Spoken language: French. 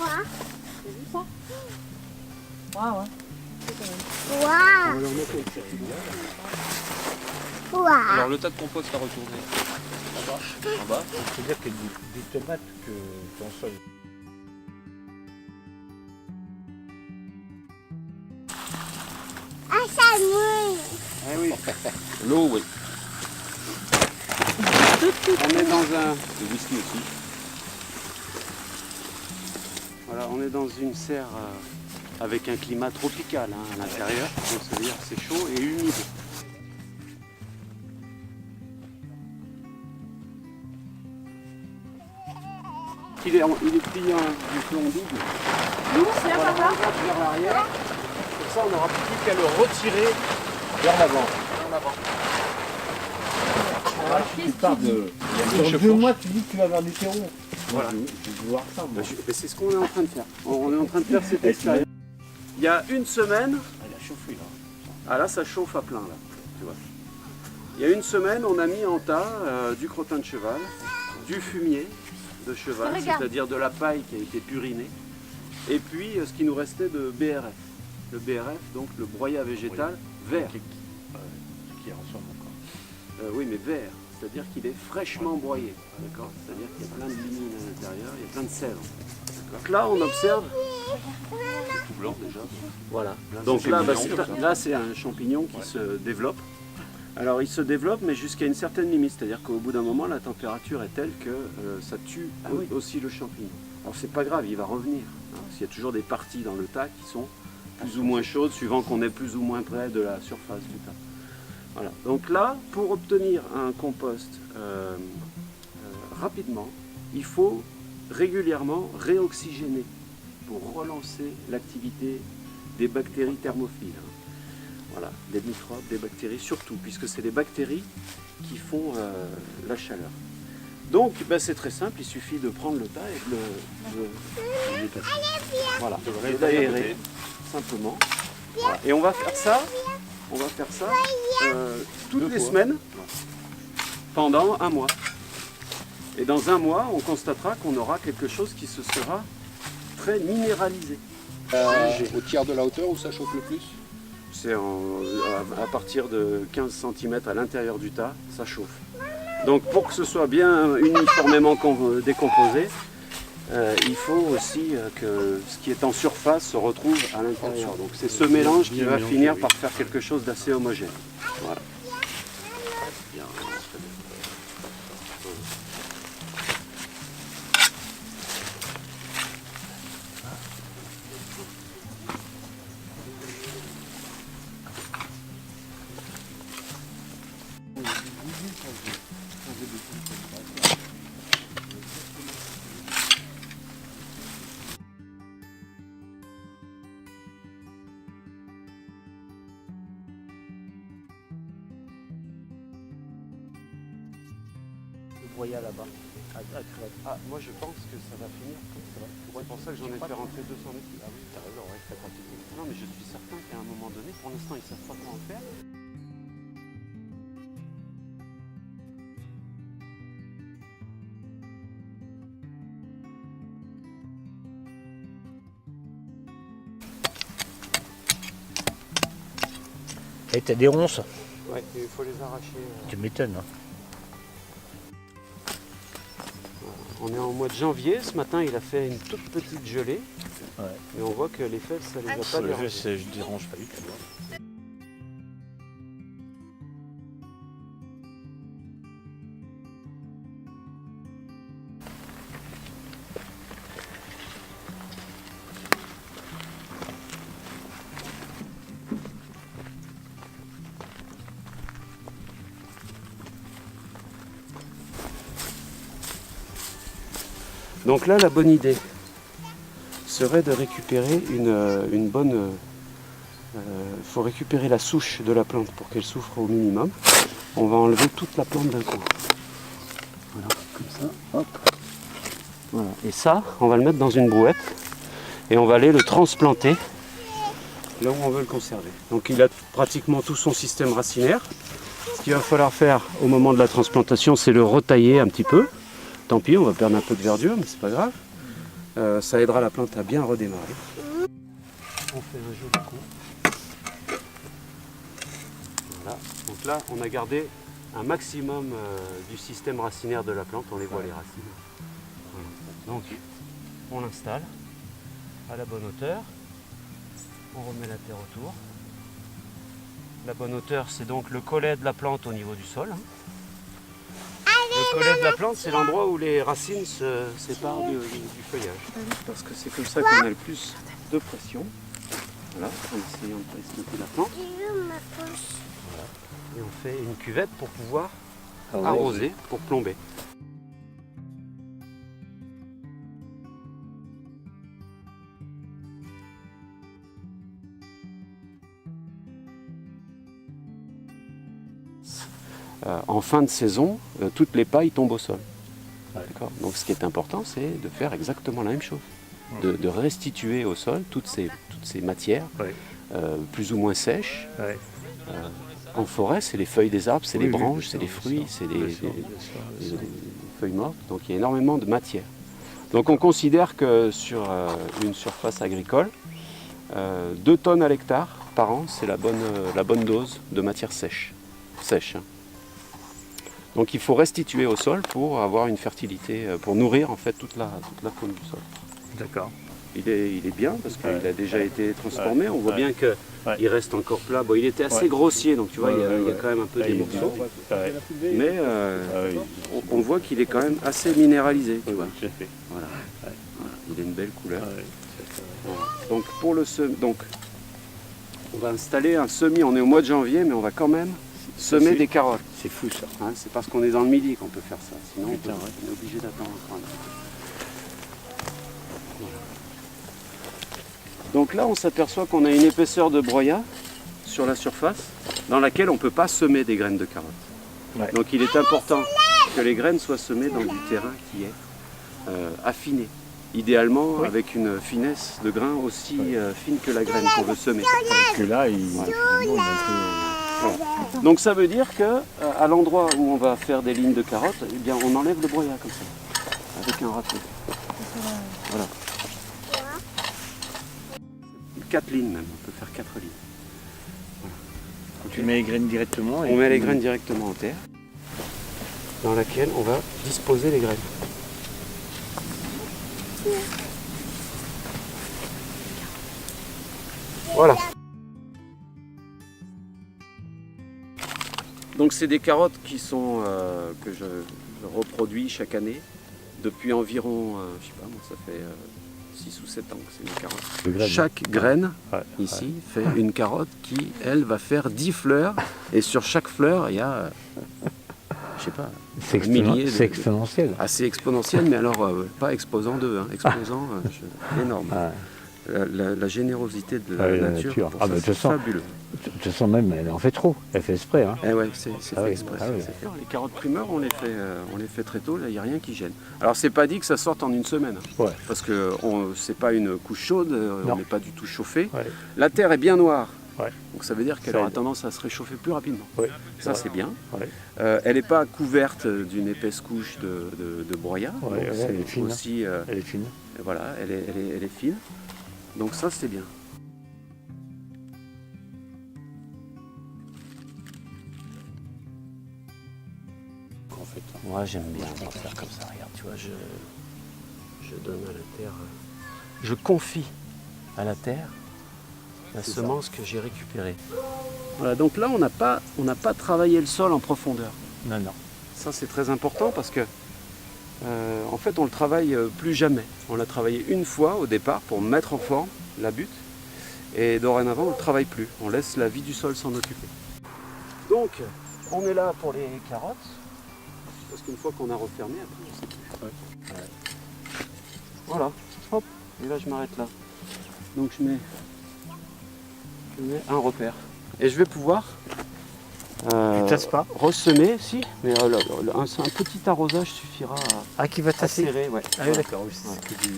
T'as vu ça? Waouh, hein. Alors le tas de compost à retourner. En bas. C'est-à-dire qu'il y a des tomates que ton sol. Eh oui, L'eau, oui. on est dans un... Le whisky aussi. Voilà, on est dans une serre avec un climat tropical hein, à l'intérieur. Donc ça veut dire que c'est chaud et humide. Il est plié du plomb double. Nous, c'est là, Voilà, par là. on regarde vers l'arrière. Comme ça, on n'aura plus qu'à le retirer vers l'avant. Tu pars de. Dans 2 mois, tu dis que tu vas avoir du terreau. Voilà. Je veux voir ça, moi. C'est ce qu'on est en train de faire. On est en train de faire cette expérience. Il y a une semaine, Elle a chauffé là. ah là ça chauffe à plein là, tu vois. Il y a une semaine, on a mis en tas du crottin de cheval, du fumier de cheval, Regarde. c'est-à-dire de la paille qui a été purinée, et puis ce qui nous restait de BRF. Le BRF, donc le broyat végétal vert. Qui ressemble encore. Oui, mais vert, c'est-à-dire qu'il est fraîchement broyé, d'accord. C'est-à-dire qu'il y a plein de lignines à l'intérieur, il y a plein de sel. Donc là, on observe. Tout blanc déjà. Voilà. Là, Donc c'est là, mignon, c'est comme ça. là, c'est un champignon qui se développe. Alors il se développe, mais jusqu'à une certaine limite, c'est-à-dire qu'au bout d'un moment, la température est telle que ça tue aussi le champignon. Alors c'est pas grave, il va revenir. Hein, parce qu'il y a toujours des parties dans le tas qui sont plus ou moins chaudes, suivant qu'on est plus ou moins près de la surface du tas. Voilà. Donc là, pour obtenir un compost rapidement, il faut régulièrement réoxygéner pour relancer l'activité des bactéries thermophiles. Voilà, des microbes, des bactéries surtout, puisque c'est les bactéries qui font la chaleur. Donc ben, c'est très simple, il suffit de prendre le tas et de voilà, de l'aérer simplement. Voilà. Et on va faire ça, toutes les semaines pendant un mois. Et dans un mois, on constatera qu'on aura quelque chose qui se sera très minéralisé. Au tiers de la hauteur où ça chauffe le plus. C'est à partir de 15 cm à l'intérieur du tas, ça chauffe. Donc pour que ce soit bien uniformément décomposé, il faut aussi que ce qui est en surface se retrouve à l'intérieur. Donc c'est ce mélange qui va finir par faire quelque chose d'assez homogène. Voilà. Bien, très bien. Broyat là-bas. Ah, moi je pense que ça va finir comme ça. C'est pour ça que j'en ai fait rentrer 200 litres. Ah oui, T'as raison, ouais, ça continue. non, mais je suis certain qu'à un moment donné, pour l'instant, ils ne savent pas quoi en faire. Et t'as des ronces. Ouais, il faut les arracher. Tu m'étonnes. Hein. On est en mois de janvier, ce matin il a fait une toute petite gelée. Ouais. Et on voit que les fèves, ça les a pas dérangés. Je dérange pas du tout. Donc là, la bonne idée serait de récupérer une bonne... faut récupérer la souche de la plante pour qu'elle souffre au minimum. On va enlever toute la plante d'un coup. Voilà, comme ça, hop. Voilà. Et ça, on va le mettre dans une brouette et on va aller le transplanter là où on veut le conserver. Donc il a pratiquement tout son système racinaire. Ce qu'il va falloir faire au moment de la transplantation, c'est le retailler un petit peu. Tant pis, on va perdre un peu de verdure, mais c'est pas grave. ça aidera la plante à bien redémarrer. On fait un joli coup. Voilà. Donc là, on a gardé un maximum du système racinaire de la plante. On les voit les racines. Voilà. Donc, on l'installe à la bonne hauteur. On remet la terre autour. La bonne hauteur, c'est donc le collet de la plante au niveau du sol. Le collet de la plante, c'est l'endroit où les racines se séparent du feuillage. Parce que c'est comme ça qu'on a le plus de pression. Voilà, en essayant de ne pas estomper la plante. Voilà. Et on fait une cuvette pour pouvoir arroser, pour plomber. En fin de saison, toutes les pailles tombent au sol. Ouais. Donc ce qui est important, c'est de faire exactement la même chose. De restituer au sol toutes ces matières, ouais. Plus ou moins sèches. Ouais. En forêt, c'est les feuilles des arbres, c'est les branches, c'est les fruits, c'est les feuilles mortes. Donc il y a énormément de matière. Donc on considère que sur une surface agricole, 2 tonnes à l'hectare par an, c'est la bonne dose de matière sèche. Hein. Donc il faut restituer au sol pour avoir une fertilité, pour nourrir en fait toute la faune du sol. D'accord. Il est bien parce qu'il a déjà été transformé. On voit bien qu'il reste encore plat. Bon, il était assez grossier, donc tu vois, il y a quand même un peu des morceaux. Mais on voit qu'il est quand même assez minéralisé. Tu vois. Voilà. Il a une belle couleur. Donc pour le on va installer un semis. On est au mois de janvier, mais on va quand même semer des carottes. C'est fou ça. Hein, c'est parce qu'on est dans le midi qu'on peut faire ça. Sinon, on est obligé d'attendre. Voilà. Donc là, on s'aperçoit qu'on a une épaisseur de broyat sur la surface dans laquelle on ne peut pas semer des graines de carottes. Ouais. Donc il est important que les graines soient semées dans du terrain qui est affiné. Idéalement avec une finesse de grain aussi fine que la graine qu'on veut semer. Que là, Voilà. Donc ça veut dire que à l'endroit où on va faire des lignes de carottes, eh bien, on enlève le broyat comme ça, avec un râteau. Voilà. 4 lignes même, on peut faire 4 lignes. Voilà. Tu mets les graines directement. On met les graines directement en terre, dans laquelle on va disposer les graines. Voilà. Donc c'est des carottes qui sont que je reproduis chaque année depuis environ, je sais pas moi, ça fait 6 ou 7 ans que c'est une carotte. Chaque graine ici fait une carotte qui, elle, va faire 10 fleurs et sur chaque fleur il y a, je sais pas, milliers. C'est exponentiel. Assez exponentiel, mais alors pas exposant 2, hein, exposant énorme. La générosité de la nature, c'est fabuleux. De toute façon, même, elle en fait trop. Elle fait exprès. Hein. Eh ouais, c'est fait exprès. Les carottes primeurs, on les fait très tôt. Là, il n'y a rien qui gêne. Alors, c'est pas dit que ça sorte en une semaine. Ouais. Parce que c'est pas une couche chaude. On n'est pas du tout chauffé. Ouais. La terre est bien noire. Ouais. Donc, ça veut dire qu'elle aura tendance à se réchauffer plus rapidement. Ouais. Ça, c'est bien. Ouais. Elle n'est pas couverte d'une épaisse couche de broyat. Ouais, elle est fine. Aussi, elle est fine. Voilà, elle est fine. Donc, ça, c'est bien. Moi j'aime bien faire comme ça, regarde, tu vois, je donne à la terre, je confie à la terre la semence que j'ai récupérée. Voilà, donc là on n'a pas travaillé le sol en profondeur. Non, non. Ça c'est très important parce que en fait on le travaille plus jamais. On l'a travaillé une fois au départ pour mettre en forme la butte et dorénavant on ne le travaille plus. On laisse la vie du sol s'en occuper. Donc on est là pour les carottes. Parce qu'une fois qu'on a refermé, après on sait plus. Ouais. Voilà, hop, et là je m'arrête là. Donc je mets un repère. Et je vais pouvoir ressemer, si, mais un petit arrosage suffira à qui va tasser. Ouais. Ah oui, d'accord, oui, c'est que du